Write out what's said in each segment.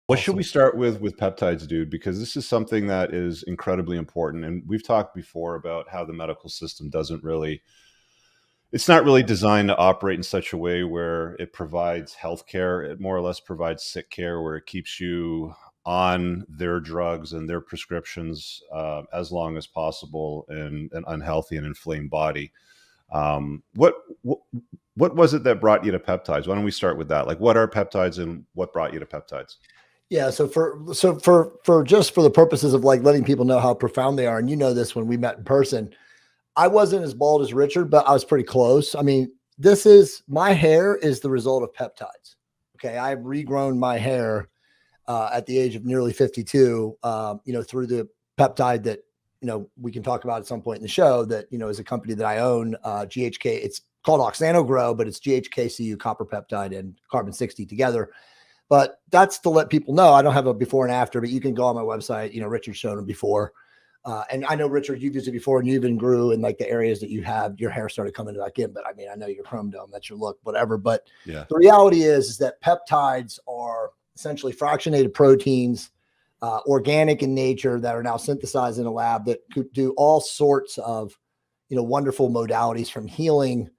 What should Awesome. we start with peptides, dude? Because this is something that is incredibly important. And we've talked before about how the medical system doesn't really, it's not really designed to operate in such a way where it provides healthcare. It more or less provides sick care, where it keeps you on their drugs and their prescriptions as long as possible in an unhealthy and inflamed body. What what was it that brought you to peptides? Why don't we start with that? Like, what are peptides and what brought you to peptides? Yeah. So for just for the purposes of like letting people know how profound they are, and you know this when we met in person, I wasn't as bald as Richard, but I was pretty close. I mean, this is my hair is the result of peptides. Okay, I've regrown my hair at the age of nearly 52. Through the peptide that we can talk about at some point in the show. That is a company that I own. GHK. It's called Oxanogrow, but it's GHKCU copper peptide and carbon 60 together. But that's to let people know I don't have a before and after, but you can go on my website. Richard's shown them before. And I know, Richard, you've used it before and you even grew in like the areas that you have, your hair started coming back in. But I mean, I know you're chrome dome, that's your look, whatever. But Yeah. the reality is that peptides are essentially fractionated proteins, organic in nature, that are now synthesized in a lab that could do all sorts of, wonderful modalities, from healing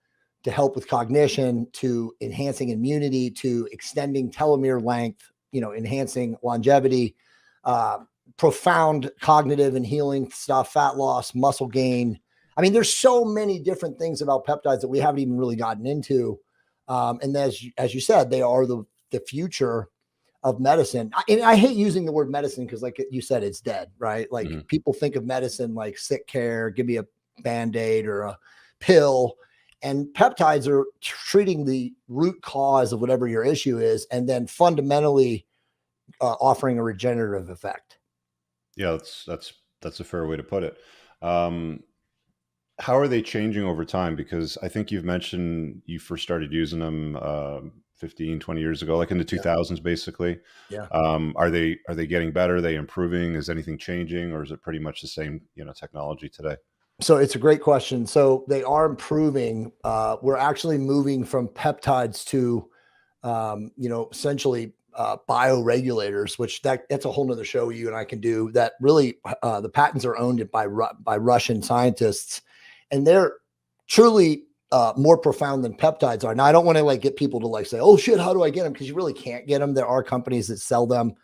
to help with cognition, to enhancing immunity, to extending telomere length, enhancing longevity, profound cognitive and healing stuff, fat loss, muscle gain. I mean, there's so many different things about peptides that we haven't even really gotten into. And as you said, they are the future of medicine. And I hate using the word medicine because, like you said, it's dead, right? Like people think of medicine like sick care, give me a Band-Aid or a pill. And peptides are treating the root cause of whatever your issue is, and then fundamentally offering a regenerative effect. Yeah, that's a fair way to put it. How are they changing over time? Because I think you've mentioned you first started using them 15, 20 years ago, like in the 2000s, basically. Yeah. Are they getting better? Are they improving? Is anything changing, or is it pretty much the same, technology today? So it's a great question. So they are improving. We're actually moving from peptides to, essentially bioregulators, which that's a whole nother show you and I can do. That really, the patents are owned by Russian scientists, and they're truly more profound than peptides are. Now, I don't want to like get people to like say, "Oh shit, how do I get them?" Because you really can't get them. There are companies that sell them,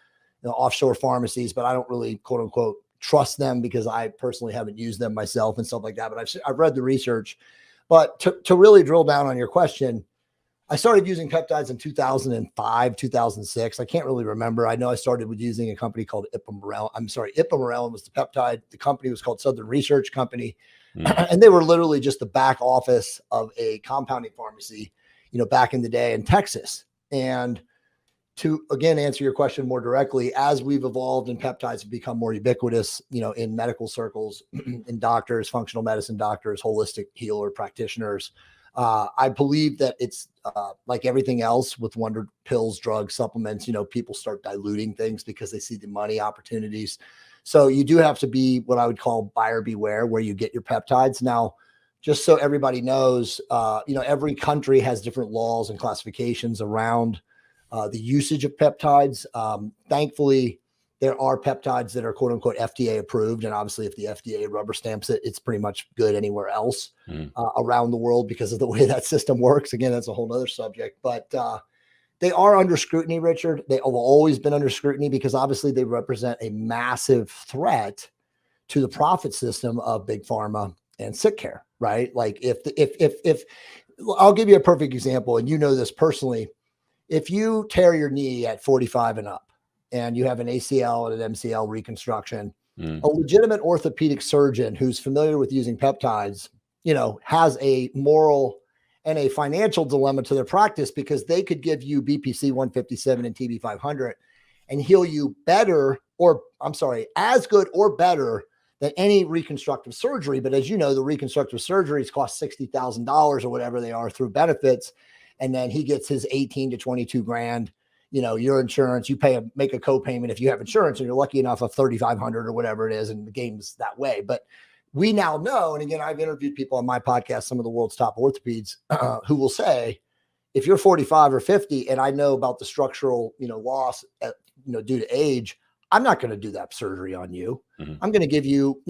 offshore pharmacies, but I don't really quote unquote trust them because I personally haven't used them myself and stuff like that. But I've read the research. But to really drill down on your question, I started using peptides in 2005, 2006. I can't really remember. I know I started with using a company called Ipamorelin. I'm sorry, Ipamorelin was the peptide. The company was called Southern Research Company. And they were literally just the back office of a compounding pharmacy, back in the day in Texas. And to, again, answer your question more directly, as we've evolved and peptides have become more ubiquitous, in medical circles, in doctors, functional medicine doctors, holistic healer practitioners, I believe that it's like everything else with wonder pills, drugs, supplements, people start diluting things because they see the money opportunities. So you do have to be what I would call buyer beware where you get your peptides. Now, just so everybody knows, every country has different laws and classifications around the usage of peptides. Thankfully, there are peptides that are quote unquote FDA approved. And obviously, if the FDA rubber stamps it, it's pretty much good anywhere else around the world because of the way that system works. Again, that's a whole nother subject. But they are under scrutiny, Richard. They have always been under scrutiny because obviously they represent a massive threat to the profit system of big pharma and sick care, right? Like if I'll give you a perfect example, and you know this personally. If you tear your knee at 45 and up and you have an ACL and an MCL reconstruction, a legitimate orthopedic surgeon who's familiar with using peptides, has a moral and a financial dilemma to their practice because they could give you BPC 157 and TB 500 and heal you better, or I'm sorry, as good or better than any reconstructive surgery. But as you know, the reconstructive surgeries cost $60,000 or whatever they are through benefits. And then he gets his 18 to 22 grand, your insurance, you make a co-payment if you have insurance and you're lucky enough of 3,500 or whatever it is. And the game's that way. But we now know, and again, I've interviewed people on my podcast, some of the world's top orthopeds, who will say, if you're 45 or 50, and I know about the structural, loss due to age, I'm not going to do that surgery on you. Mm-hmm. I'm going to give you,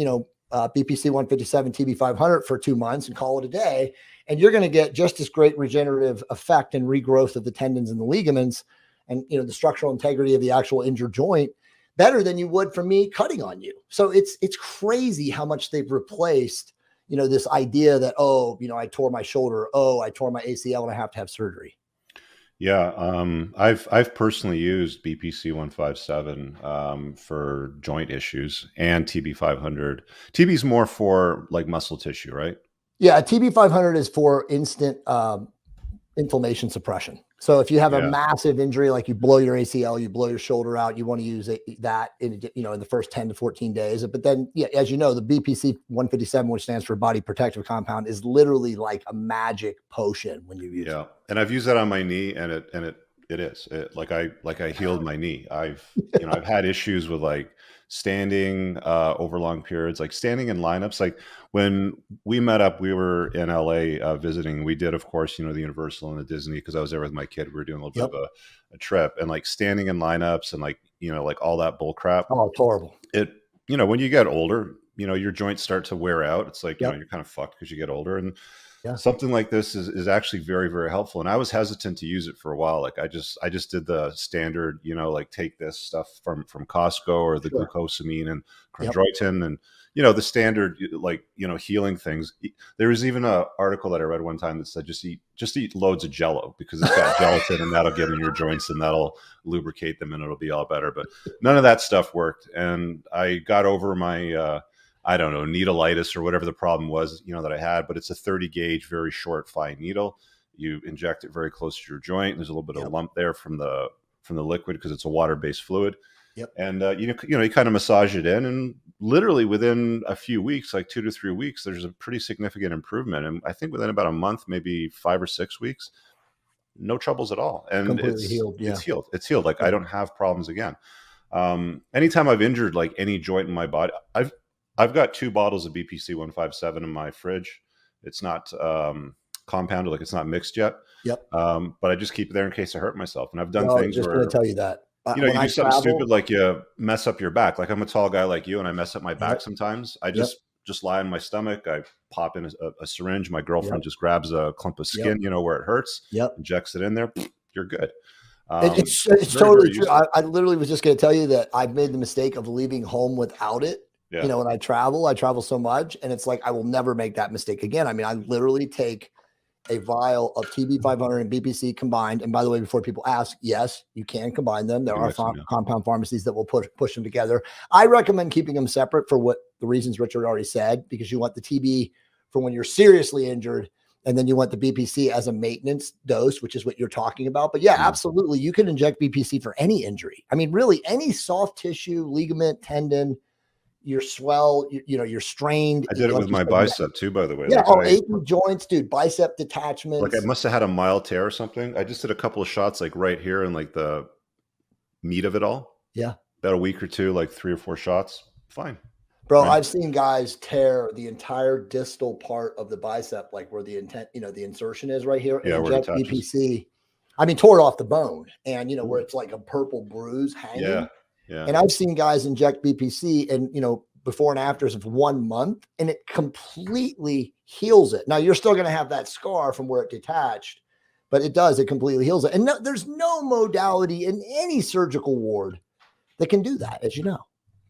BPC 157 TB 500 for 2 months and call it a day. And you're going to get just as great regenerative effect and regrowth of the tendons and the ligaments and, the structural integrity of the actual injured joint better than you would from me cutting on you. So it's crazy how much they've replaced, this idea that, I tore my shoulder. Oh, I tore my ACL and I have to have surgery. Yeah, I've personally used BPC 157 for joint issues and TB 500. TB is more for like muscle tissue, right? Yeah, TB 500 is for instant inflammation suppression. So if you have a massive injury, like you blow your ACL, you blow your shoulder out, you want to use that in the first 10 to 14 days. But then, as you know, the BPC 157, which stands for body protective compound, is literally like a magic potion when you use it. And I've used that on my knee, and it is like I healed my knee. I've had issues with like standing over long periods, like standing in lineups. Like when we met up, we were in LA visiting. We did, of course, the Universal and the Disney, because I was there with my kid. We were doing a little bit of a trip, and like standing in lineups and like all that bull crap. Oh, it's horrible. When you get older, your joints start to wear out. It's like you're kind of fucked because you get older, and something like this is actually very, very helpful. And I was hesitant to use it for a while. Like I just did the standard, like take this stuff from Costco or the glucosamine and chondroitin and, the standard, like, healing things. There was even an article that I read one time that said, just eat loads of Jello because it's got gelatin and that'll get in your joints and that'll lubricate them and it'll be all better. But none of that stuff worked. And I got over my, I don't know, needleitis or whatever the problem was, that I had, but it's a 30 gauge, very short, fine needle. You inject it very close to your joint. There's a little bit of a lump there from the liquid because it's a water-based fluid. And, you kind of massage it in, and literally within a few weeks, like 2 to 3 weeks, there's a pretty significant improvement. And I think within about a month, maybe 5 or 6 weeks, no troubles at all. And it's healed. It's healed. Like I don't have problems again. Anytime I've injured like any joint in my body, I've got 2 bottles of BPC 157 in my fridge. It's not compounded, like it's not mixed yet. But I just keep it there in case I hurt myself. And I've done things just where going to tell you that. you do something stupid, like you mess up your back. Like I'm a tall guy like you, and I mess up my back sometimes. I just lie on my stomach. I pop in a syringe. My girlfriend just grabs a clump of skin, where it hurts, injects it in there. You're good. It's totally true. I literally was just going to tell you that I've made the mistake of leaving home without it. When I travel so much, and it's like, I will never make that mistake again. I mean, I literally take a vial of TB 500 and BPC combined. And by the way, before people ask, yes, you can combine them. There are compound pharmacies that will push them together. I recommend keeping them separate for what the reasons Richard already said, because you want the TB for when you're seriously injured, and then you want the BPC as a maintenance dose, which is what you're talking about. But absolutely, you can inject BPC for any injury. I mean, really any soft tissue, ligament, tendon, your swell, you're strained. I did it with my bicep too, by the way. Aching joints, dude, bicep detachments. Like I must have had a mild tear or something. I just did a couple of shots like right here and like the meat of it all. Yeah. About a week or two, like 3 or 4 shots. Fine. Bro, I've seen guys tear the entire distal part of the bicep, like where the the insertion is right here. Yeah, inject BPC. I mean, tore it off the bone, and where it's like a purple bruise hanging. Yeah. And I've seen guys inject BPC and, before and afters of 1 month, and it completely heals it. Now you're still going to have that scar from where it detached, but it completely heals it. And there's no modality in any surgical ward that can do that. As you know,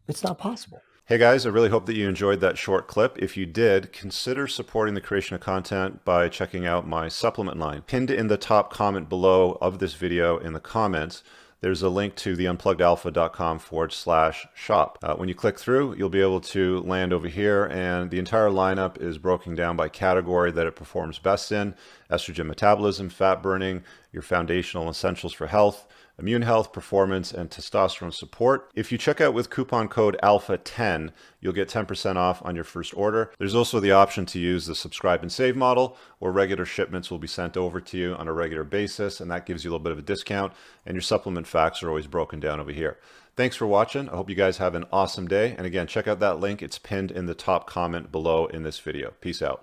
it's not possible. Hey guys, I really hope that you enjoyed that short clip. If you did, consider supporting the creation of content by checking out my supplement line. Pinned in the top comment below of this video in the comments, there's a link to the unpluggedalpha.com/shop. When you click through, you'll be able to land over here, and the entire lineup is broken down by category that it performs best in: estrogen metabolism, fat burning, your foundational essentials for health, immune health, performance, and testosterone support. If you check out with coupon code ALPHA10, you'll get 10% off on your first order. There's also the option to use the subscribe and save model, where regular shipments will be sent over to you on a regular basis, and that gives you a little bit of a discount, and your supplement facts are always broken down over here. Thanks for watching. I hope you guys have an awesome day. And again, check out that link. It's pinned in the top comment below in this video. Peace out.